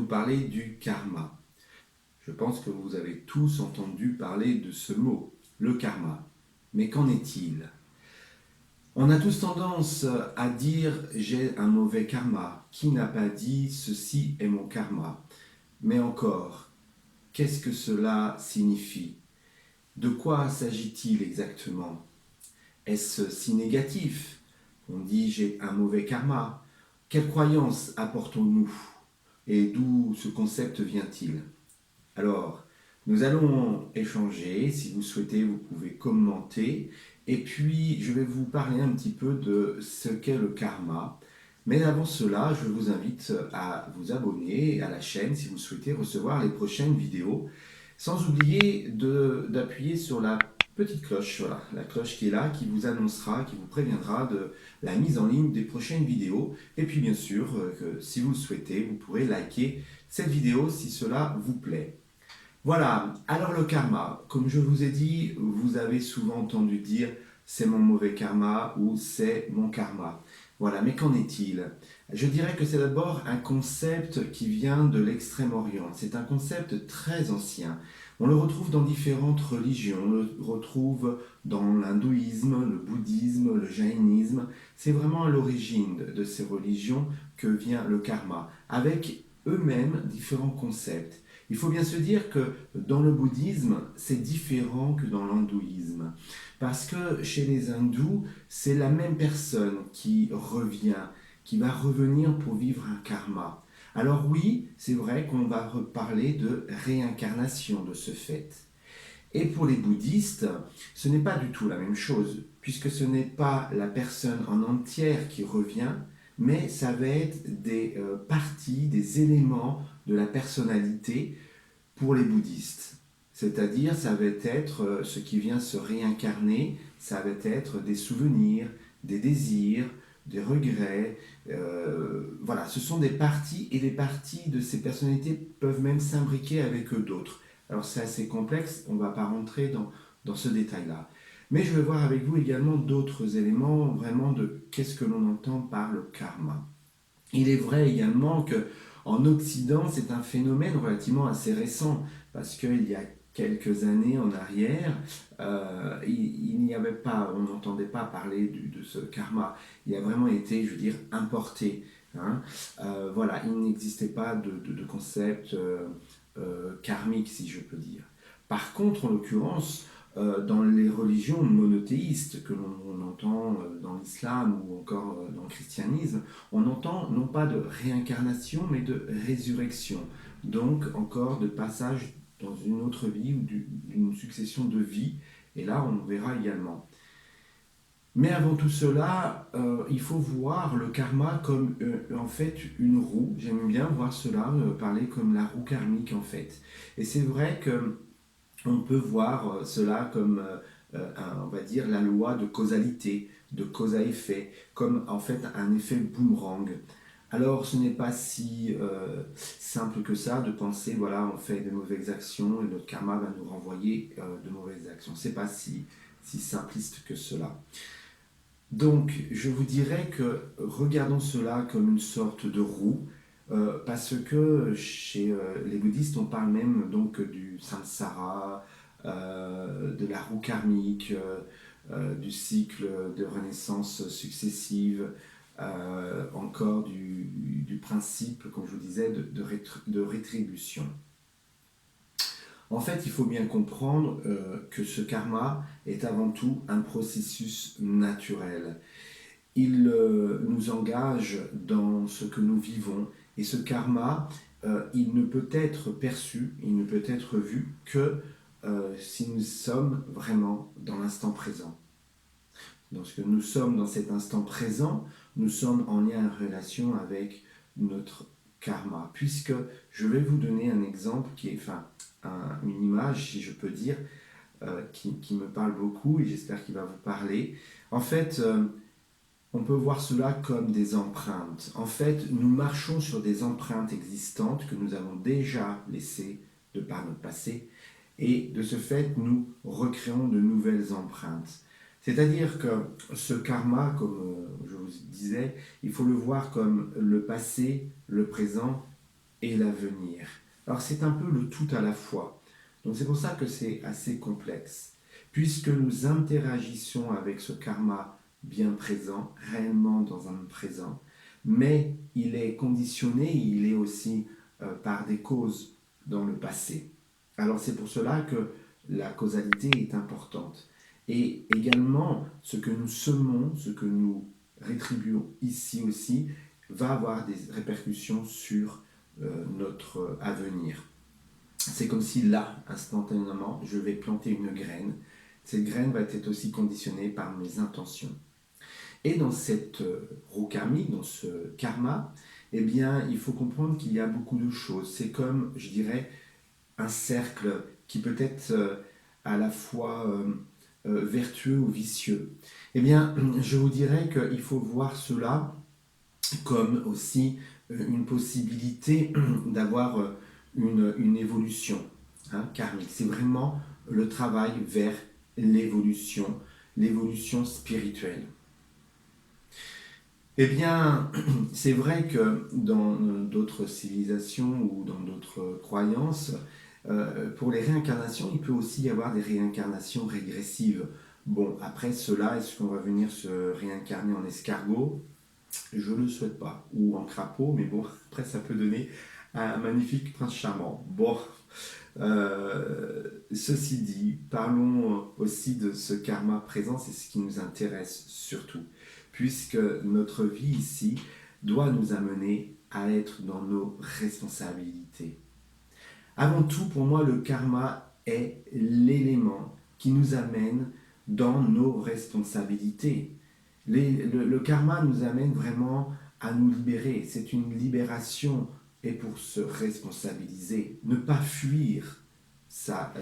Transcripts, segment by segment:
parler du karma. Je pense que vous avez tous entendu parler de ce mot, le karma. Mais qu'en est-il? On a tous tendance à dire j'ai un mauvais karma. Qui n'a pas dit ceci est mon karma? Mais encore, qu'est-ce que cela signifie? De quoi s'agit-il exactement? Est-ce si négatif? On dit j'ai un mauvais karma. Quelle croyance apportons-nous? Et d'où ce concept vient-il? Alors, nous allons échanger. Si vous souhaitez, vous pouvez commenter. Et puis, je vais vous parler un petit peu de ce qu'est le karma. Mais avant cela, je vous invite à vous abonner à la chaîne si vous souhaitez recevoir les prochaines vidéos. Sans oublier d'appuyer sur la petite cloche, voilà, la cloche qui est là, qui vous annoncera, qui vous préviendra de la mise en ligne des prochaines vidéos. Et puis bien sûr, que si vous le souhaitez, vous pourrez liker cette vidéo si cela vous plaît. Voilà, alors le karma, comme je vous ai dit, vous avez souvent entendu dire c'est mon mauvais karma ou c'est mon karma. Voilà, mais qu'en est-il? Je dirais que c'est d'abord un concept qui vient de l'Extrême-Orient. C'est un concept très ancien. On le retrouve dans différentes religions. On le retrouve dans l'hindouisme, le bouddhisme, le jaïnisme. C'est vraiment à l'origine de ces religions que vient le karma, avec eux-mêmes différents concepts. Il faut bien se dire que dans le bouddhisme, c'est différent que dans l'hindouisme. Parce que chez les hindous, c'est la même personne qui revient, qui va revenir pour vivre un karma. Alors oui, c'est vrai qu'on va reparler de réincarnation de ce fait. Et pour les bouddhistes, ce n'est pas du tout la même chose, puisque ce n'est pas la personne en entière qui revient, mais ça va être des parties, des éléments de la personnalité pour les bouddhistes. C'est-à-dire, ça va être ce qui vient se réincarner, ça va être des souvenirs, des désirs, des regrets. Voilà, ce sont des parties, et les parties de ces personnalités peuvent même s'imbriquer avec d'autres. Alors c'est assez complexe, on ne va pas rentrer dans ce détail-là. Mais je vais voir avec vous également d'autres éléments, vraiment de qu'est-ce que l'on entend par le karma. Il est vrai également que en Occident, c'est un phénomène relativement assez récent, parce qu'il y a quelques années en arrière, il n'y avait pas, on n'entendait pas parler de ce karma. Il a vraiment été, je veux dire, importé. Hein. Voilà, il n'existait pas de concept karmique, si je peux dire. Par contre, en l'occurrence, dans les religions monothéistes que l'on entend dans l'islam ou encore dans le christianisme, on entend non pas de réincarnation, mais de résurrection. Donc encore de passage dans une autre vie ou d'une succession de vies. Et là, on verra également. Mais avant tout cela, il faut voir le karma comme en fait une roue. J'aime bien voir cela, parler comme la roue karmique en fait. Et c'est vrai que on peut voir cela comme, on va dire, la loi de causalité, de cause à effet, comme en fait un effet boomerang. Alors ce n'est pas si simple que ça de penser, voilà, on fait de mauvaises actions et notre karma va nous renvoyer de mauvaises actions. C'est pas si simpliste que cela. Donc je vous dirais que regardons cela comme une sorte de roue, parce que chez les bouddhistes, on parle même donc du samsara, de la roue karmique, du cycle de renaissance successive, encore du principe, comme je vous disais, de rétribution. En fait, il faut bien comprendre que ce karma est avant tout un processus naturel. Il nous engage dans ce que nous vivons. Et ce karma, il ne peut être perçu, il ne peut être vu que si nous sommes vraiment dans l'instant présent. Lorsque nous sommes dans cet instant présent, nous sommes en lien, en relation avec notre karma. Puisque je vais vous donner un exemple qui est, une image, si je peux dire, qui me parle beaucoup et j'espère qu'il va vous parler. En fait, on peut voir cela comme des empreintes. En fait, nous marchons sur des empreintes existantes que nous avons déjà laissées de par notre passé et de ce fait, nous recréons de nouvelles empreintes. C'est-à-dire que ce karma, comme je vous disais, il faut le voir comme le passé, le présent et l'avenir. Alors c'est un peu le tout à la fois. Donc c'est pour ça que c'est assez complexe. Puisque nous interagissons avec ce karma bien présent, réellement dans un présent, mais il est conditionné, il est aussi par des causes dans le passé. Alors c'est pour cela que la causalité est importante. Et également, ce que nous semons, ce que nous rétribuons ici aussi, va avoir des répercussions sur notre avenir. C'est comme si là, instantanément, je vais planter une graine. Cette graine va être aussi conditionnée par mes intentions. Et dans cette roue karmique, dans ce karma, eh bien, il faut comprendre qu'il y a beaucoup de choses. C'est comme, je dirais, un cercle qui peut être à la fois vertueux ou vicieux. Eh bien, je vous dirais qu'il faut voir cela comme aussi une possibilité d'avoir une évolution karmique. C'est vraiment le travail vers l'évolution spirituelle. Eh bien, c'est vrai que dans d'autres civilisations ou dans d'autres croyances, pour les réincarnations, il peut aussi y avoir des réincarnations régressives. Bon, après cela, est-ce qu'on va venir se réincarner en escargot? Je ne le souhaite pas. Ou en crapaud, mais bon, après ça peut donner un magnifique prince charmant. Bon, ceci dit, parlons aussi de ce karma présent, c'est ce qui nous intéresse surtout, puisque notre vie ici doit nous amener à être dans nos responsabilités. Avant tout, pour moi, le karma est l'élément qui nous amène dans nos responsabilités. Le karma nous amène vraiment à nous libérer. C'est une libération et pour se responsabiliser. Ne pas fuir sa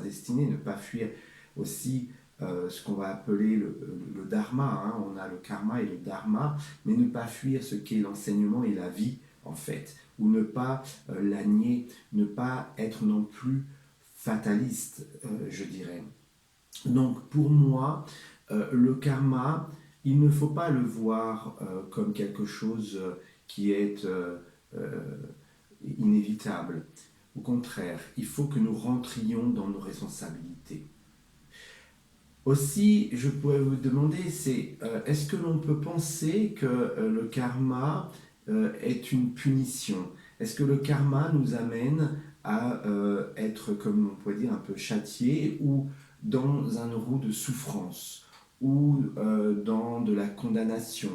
destinée, ne pas fuir aussi ce qu'on va appeler le dharma. Hein. On a le karma et le dharma, mais ne pas fuir ce qu'est l'enseignement et la vie en fait, ou ne pas la nier, ne pas être non plus fataliste, je dirais. Donc pour moi, le karma, il ne faut pas le voir comme quelque chose qui est inévitable. Au contraire, il faut que nous rentrions dans nos responsabilités. Aussi, je pourrais vous demander, c'est est-ce que l'on peut penser que le karma est une punition? Est-ce que le karma nous amène à être, comme on pourrait dire, un peu châtié ou dans un roue de souffrance ou dans de la condamnation?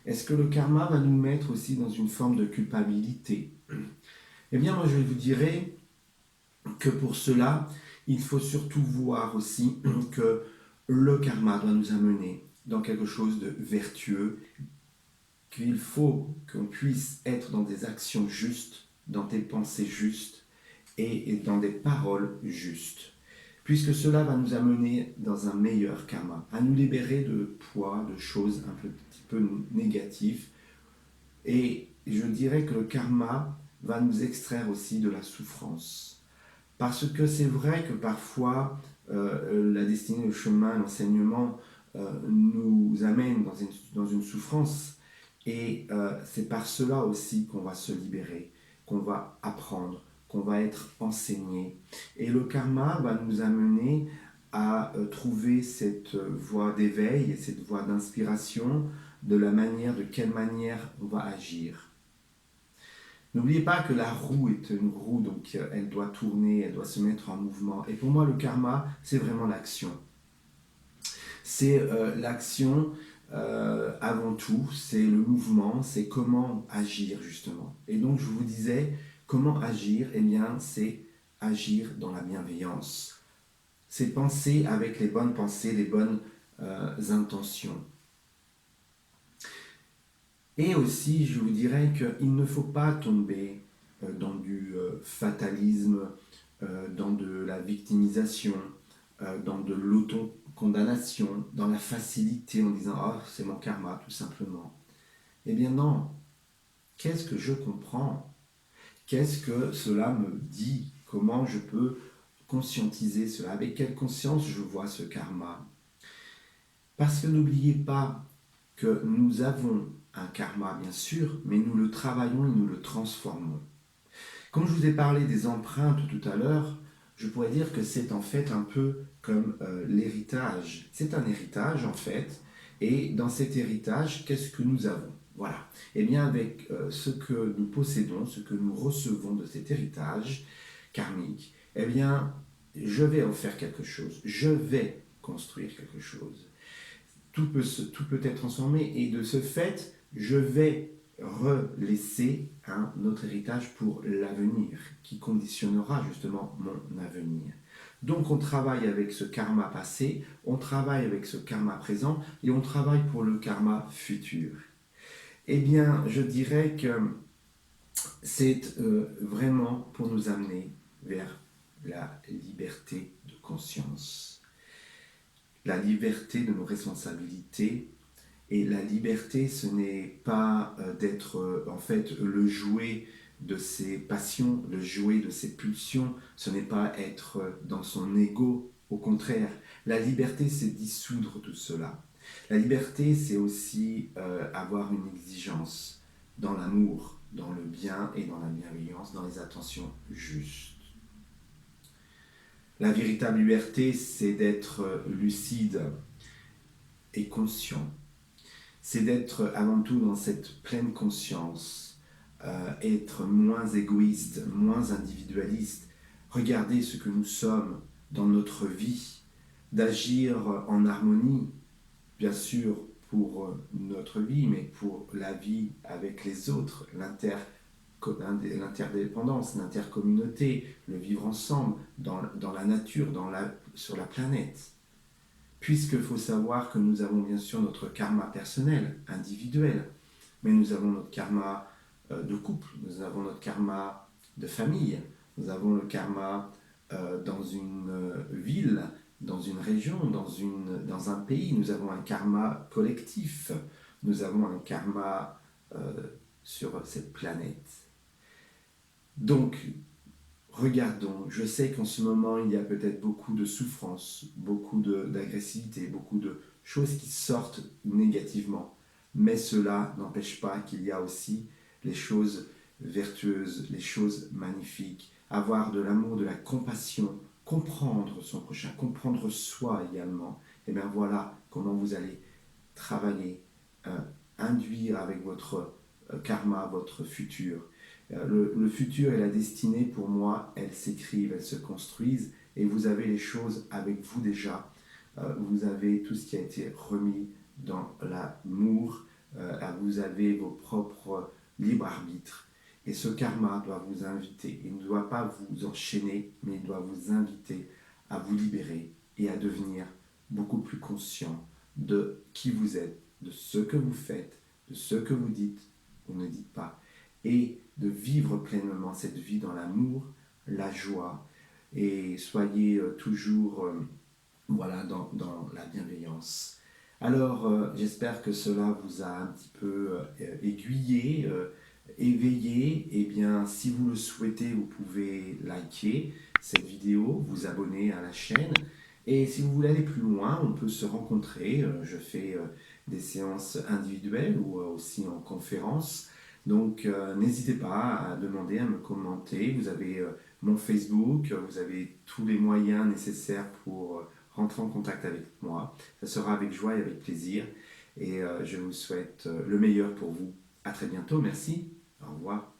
Est-ce que le karma va nous mettre aussi dans une forme de culpabilité? Eh bien, moi, je vous dirais que pour cela, il faut surtout voir aussi que le karma doit nous amener dans quelque chose de vertueux, qu'il faut qu'on puisse être dans des actions justes, dans des pensées justes et dans des paroles justes. Puisque cela va nous amener dans un meilleur karma, à nous libérer de poids, de choses un petit peu négatives. Et je dirais que le karma va nous extraire aussi de la souffrance. Parce que c'est vrai que parfois, la destinée, le chemin, l'enseignement nous amène dans une souffrance. Et c'est par cela aussi qu'on va se libérer, qu'on va apprendre, qu'on va être enseigné. Et le karma va nous amener à trouver cette voie d'éveil et cette voie d'inspiration de quelle manière on va agir. N'oubliez pas que la roue est une roue, donc elle doit tourner, elle doit se mettre en mouvement. Et pour moi, le karma, c'est vraiment l'action. C'est l'action avant tout, c'est le mouvement, c'est comment agir justement. Et donc je vous disais, comment agir? Eh bien, c'est agir dans la bienveillance. C'est penser avec les bonnes pensées, les bonnes intentions. Et aussi, je vous dirais qu'il ne faut pas tomber dans du fatalisme, dans de la victimisation, dans de l'autocondamnation, dans la facilité en disant « Ah, c'est mon karma, tout simplement ». Eh bien non, qu'est-ce que je comprends? Qu'est-ce que cela me dit? Comment je peux conscientiser cela? Avec quelle conscience je vois ce karma? Parce que n'oubliez pas que nous avons un karma, bien sûr, mais nous le travaillons et nous le transformons. Comme je vous ai parlé des empreintes tout à l'heure, je pourrais dire que c'est en fait un peu comme l'héritage. C'est un héritage en fait, et dans cet héritage, qu'est-ce que nous avons? Voilà. Eh bien, avec ce que nous possédons, ce que nous recevons de cet héritage karmique, eh bien, je vais en faire quelque chose. Je vais construire quelque chose. Tout peut être transformé, et de ce fait, je vais relaisser un autre héritage pour l'avenir, qui conditionnera justement mon avenir. Donc on travaille avec ce karma passé, on travaille avec ce karma présent, et on travaille pour le karma futur. Eh bien, je dirais que c'est vraiment pour nous amener vers la liberté de conscience, la liberté de nos responsabilités. Et la liberté, ce n'est pas d'être en fait le jouet de ses passions, le jouet de ses pulsions, ce n'est pas être dans son ego, au contraire. La liberté, c'est dissoudre tout cela. La liberté, c'est aussi avoir une exigence dans l'amour, dans le bien et dans la bienveillance, dans les attentions justes. La véritable liberté, c'est d'être lucide et conscient. C'est d'être avant tout dans cette pleine conscience, être moins égoïste, moins individualiste, regarder ce que nous sommes dans notre vie, d'agir en harmonie, bien sûr pour notre vie, mais pour la vie avec les autres, l'interdépendance, l'intercommunauté, le vivre ensemble, dans la nature, sur la planète. Puisqu'il faut savoir que nous avons bien sûr notre karma personnel, individuel, mais nous avons notre karma de couple, nous avons notre karma de famille, nous avons le karma dans une ville, dans une région, dans un pays, nous avons un karma collectif, nous avons un karma sur cette planète. Donc, regardons, je sais qu'en ce moment, il y a peut-être beaucoup de souffrance, beaucoup d'agressivité, beaucoup de choses qui sortent négativement. Mais cela n'empêche pas qu'il y a aussi les choses vertueuses, les choses magnifiques. Avoir de l'amour, de la compassion, comprendre son prochain, comprendre soi également. Et bien voilà comment vous allez travailler, induire avec votre karma, votre futur. Le futur et la destinée, pour moi, elles s'écrivent, elles se construisent, et vous avez les choses avec vous déjà. Vous avez tout ce qui a été remis dans l'amour, vous avez vos propres libres arbitres. Et ce karma doit vous inviter, il ne doit pas vous enchaîner, mais il doit vous inviter à vous libérer et à devenir beaucoup plus conscient de qui vous êtes, de ce que vous faites, de ce que vous dites ou ne dites pas, et de vivre pleinement cette vie dans l'amour, la joie, et soyez toujours voilà, dans la bienveillance. Alors, j'espère que cela vous a un petit peu aiguillé, éveillé. Eh bien, si vous le souhaitez, vous pouvez liker cette vidéo, vous abonner à la chaîne. Et si vous voulez aller plus loin, on peut se rencontrer. Je fais des séances individuelles ou aussi en conférence. Donc, n'hésitez pas à demander, à me commenter. Vous avez mon Facebook, vous avez tous les moyens nécessaires pour rentrer en contact avec moi. Ça sera avec joie et avec plaisir. Et je vous souhaite le meilleur pour vous. À très bientôt. Merci. Au revoir.